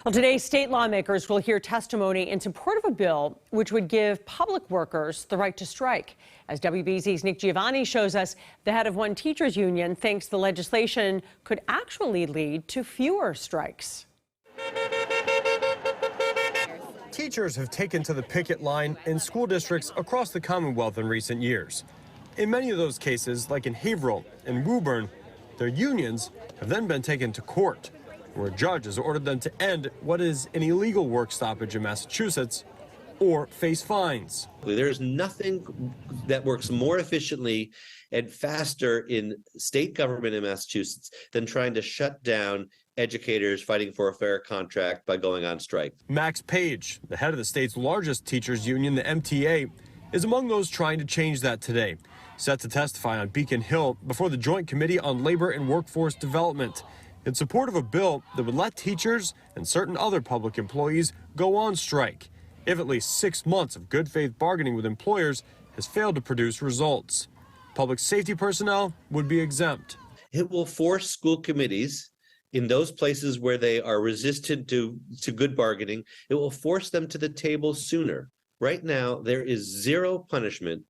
Well, today, state lawmakers will hear testimony in support of a bill which would give public workers the right to strike. As WBZ's Nick Giovanni shows us, the head of one teachers union thinks the legislation could actually lead to fewer strikes. Teachers have taken to the picket line in school districts across the Commonwealth in recent years. In many of those cases, like in Haverhill and Woburn, their unions have then been taken to court, where a judge has ordered them to end what is an illegal work stoppage in Massachusetts or face fines. There's nothing that works more efficiently and faster in state government in Massachusetts than trying to shut down educators fighting for a fair contract by going on strike. Max Page, the head of the state's largest teachers union, the MTA, is among those trying to change that today, set to testify on Beacon Hill before the Joint Committee on Labor and Workforce Development in support of a bill that would let teachers and certain other public employees go on strike if at least 6 months of good faith bargaining with employers has failed to produce results. Public safety personnel would be exempt. It will force school committees in those places where they are resistant to good bargaining, it will force them to the table sooner. Right now, there is zero punishment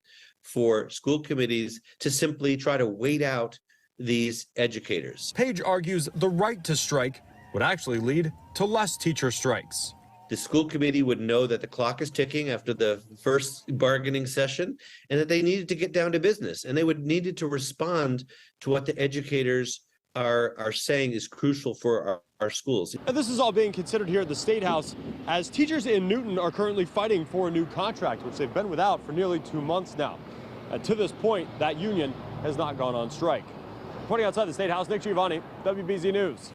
for school committees to simply try to wait out these educators. Page argues the right to strike would actually lead to less teacher strikes. The school committee would know that the clock is ticking after the first bargaining session and that they needed to get down to business, and they would needed to respond to what the educators are saying is crucial for our schools. And this is all being considered here at the State House as teachers in Newton are currently fighting for a new contract, which they've been without for nearly 2 months now. And to this point, that union has not gone on strike. Reporting outside the State House, Nick Giovanni, WBZ News.